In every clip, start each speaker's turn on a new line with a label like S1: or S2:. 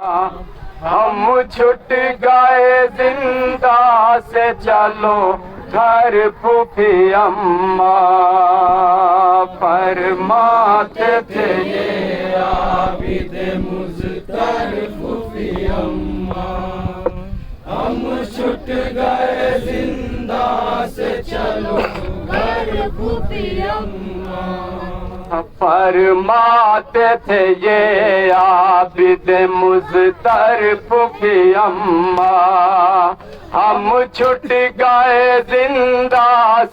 S1: ہم چھٹ گئے زندہ سے چلو گھر پھوپھی اماں فرماتے تھے یہ عابد مضطر پھوپھی اماں ہم چھٹ گئے زندہ سے چلو گھر پھوپھی اماں فرماتے تھے یہ عابد مضطر پھوپھی اماں ہم چھٹ گئے زندہ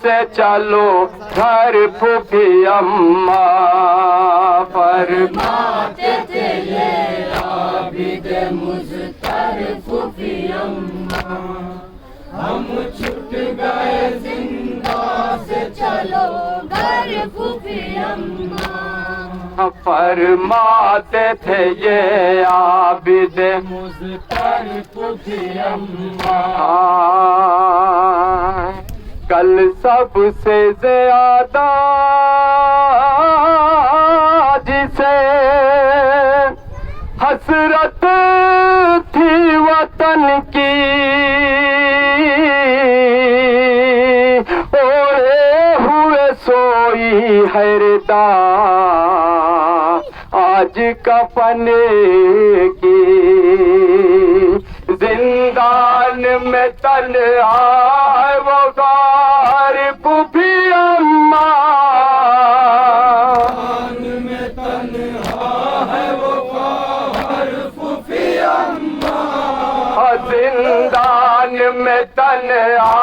S1: سے چلو گھر پھوپھی اماں فرماتے تھے یہ عابد مضطر پھوپھی اماں ہم چھٹ گئے زندہ سے چلو گھر پھوپھی اماں فرماتے تھے یہ عابد مضطر پھوپھی اماں کل سب سے زیادہ جسے حسرت تھی وطن کی اوڑے ہوئے سوئی حیرتا آج کفن کی زندان میں تنہا ہے وہ غار پھوپھی اماں زندان میں تنہا ہے وہ غار پھوپھی اماں زندان میں تنہا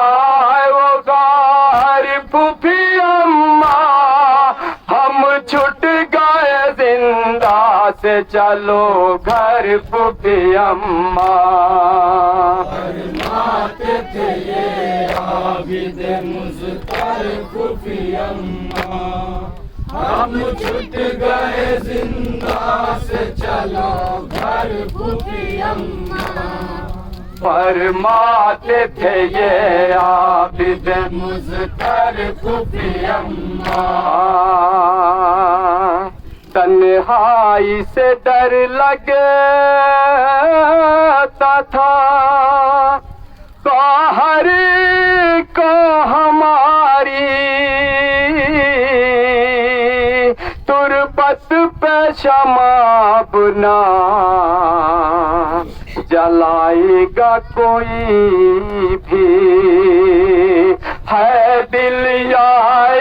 S1: ہے وہ غار پھوپھی اماں ہم چھٹ گئے زندہ سے چلو گھر پھوپھی اماں فرماتے تھے یہ عابد مضطر پھوپھی اماں ہم چھٹ گئے زندہ سے چلو گھر پھوپھی اماں فرماتے تھے یہ عابد مضطر پھوپھی اماں تنہائی سے ڈر لگتا تھا قہر کو ہماری تربت پہ شمع بنا جلائے گا کوئی بھی ہے دل یا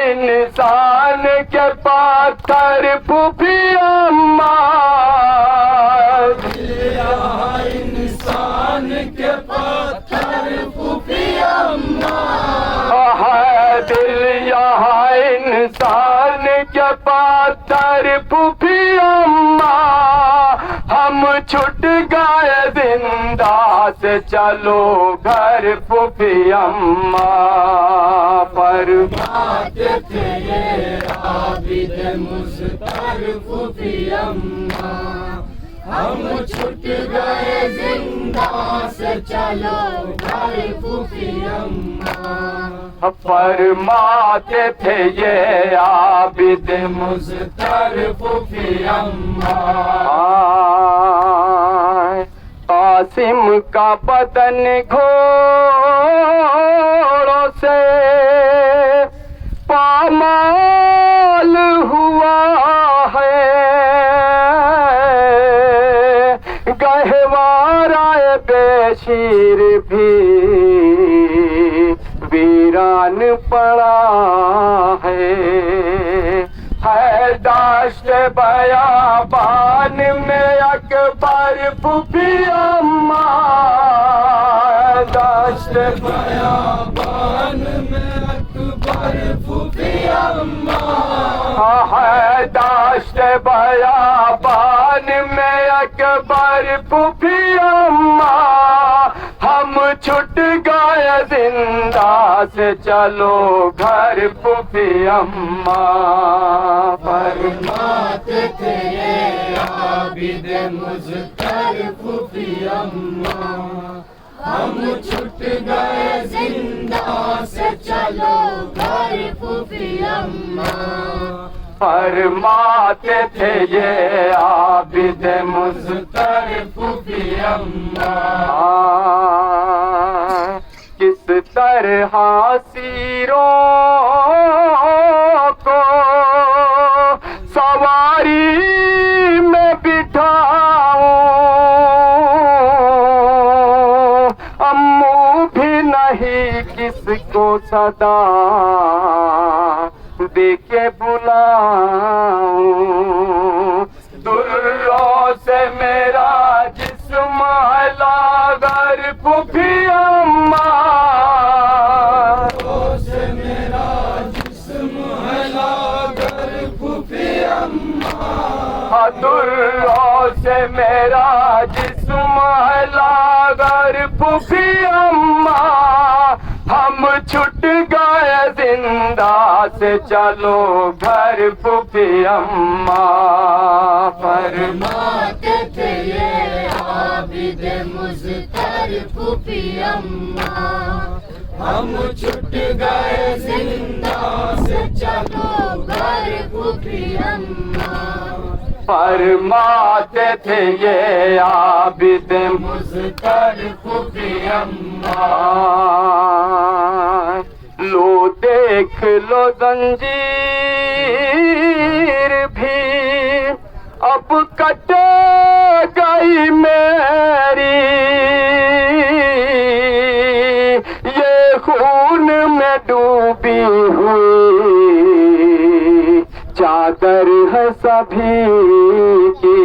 S1: انسان کے پاتھر پھوپھی اماں دل یا انسان کے پاتھر پھوپھی اماں ہے دل یا انسان کے پاتھر پھوپھی اماں ہم چھٹ گئے زندہ سے چلو گھر پھوپھی اماں فرماتے تھے یہ عابد مضطر پھوپھی اماں ہم چھٹ گئے زندہ سے چلو گھر پھوپھی اماں فرماتے تھے یہ عابد مضطر پھوپھی اماں قاسم کا بدن گھوڑوں سے پامال ہوا ہے گہوارہ بے شیر بھی ویران پڑا ہے داشت بیابان میں اکبر پھوپھی اماں داشت بیابان میں اکبر پھوپھی اماں داشت بیابان میں اکبر پھوپھی اماں ہم چھٹ گئے زندہ سے چلو گھر پھوپھی اماں فرماتے تھے یہ عابد مضطر پھوپھی اماں ہم چھٹ گئے زندہ سے چلو گھر پھوپھی اماں فرماتے تھے یہ عابد مضطرب بھی اما، کس طرح سیروں کو سواری میں بٹھاؤں، امو بھی نہیں کس کو صدا دے کے بلاؤں، دروں سے میرا جسم ہلا غرب بھی اما، دروں سے میرا جسم ہلا غرب بھی اما، دروں سے میرا جسم ہلا غرب بھی اما، ہم چھٹ گئے زندہ سے چلو گھر پھوپھی اما،
S2: فرماتے تھے یہ عابد مضطرب پھوپھی اما، ہم چھٹ گئے زندہ سے چلو گھر پھوپھی اما،
S1: فرماتے تھے یہ عابد مضطرب پھوپھی اما، لو دیکھ لو زنجیر بھی اب کٹ گئی میری، یہ خون میں ڈوبی ہوئی چادر ہے سبھی کی،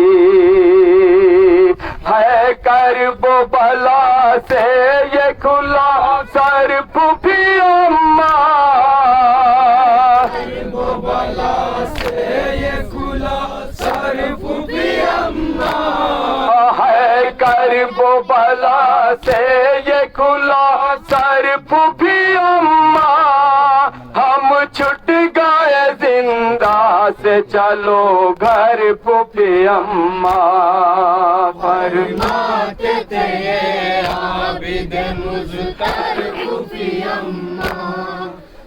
S1: ہے کرب و بلا سے یہ کھلا سر پھوپھی اما، کرب و بلا سے یہ کھلا سر پھوپھی اما، ہے کرب و بلا سے یہ کھلا سر پھوپھی اما، ہم چھٹ گئے زندہ سے چلو گھر پھوپھی اما،
S2: فرماتے تھے یہ عابد مضطرب پھوپھی اما،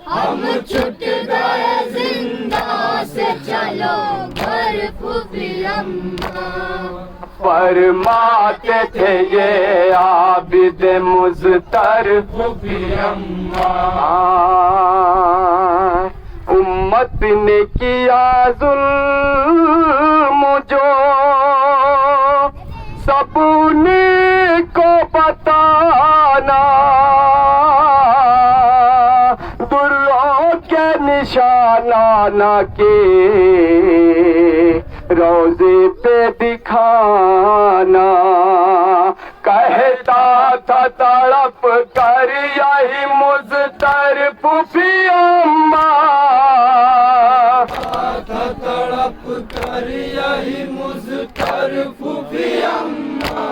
S2: ہم چھٹ گئے زندہ سے چلو گھر پھوپھی اما،
S1: فرماتے تھے یہ عابد مضطرب پھوپھی اما، امت نے کیا ظلم جو سب نے کو بتانا، دروں کے نشانہ کے روزے پہ دکھانا، کہتا تھا تڑپ کر یہی مضطرب پھوپھی اما، تڑپ کر یہی مضطرب پھوپھی اما،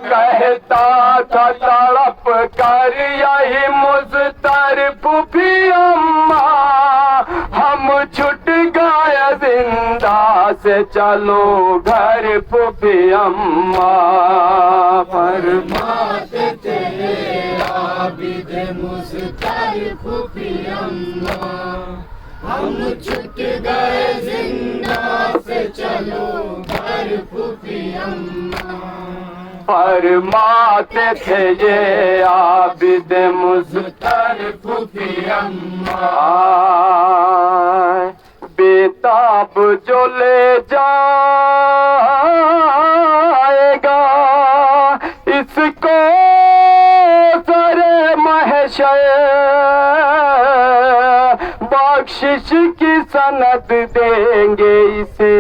S1: کہتا تھا تڑپ کر یہی مضطرب پھوپھی اما، ہم چھٹ گئے زندہ سے چلو گھر پھوپھی اما،
S2: فرماتے تھے عابد مضطرب پھوپھی اما، ہم چھٹ گئے زندہ سے چلو گھر پھوپھی اما،
S1: فرماتے تھے یہ عابد مضطرب پھوپھی اما، بیتاب جو لے جائے گا اس کو سر محشر، بخشش کی سند دیں گے اسے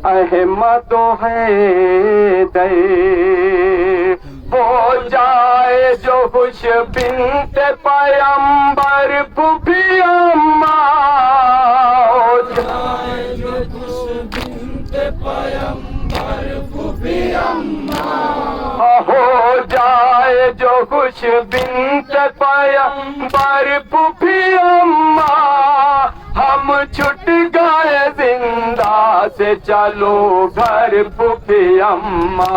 S1: احمد و حیدر، ہو جائے جو خوش بنت پیمبر پھوپھی اما، ہو جائے جو خوش بنت پیمبر پھوپھی اما، ہو جائے جو خوش بنت پیمبر پھوپھی اما، ہم چھٹ گئے زندہ سے چلو گھر پھوپھی اما،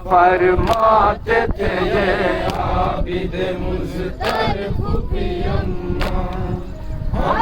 S1: فرماتے تھے یہ عابد مضطرب پھوپھی اما۔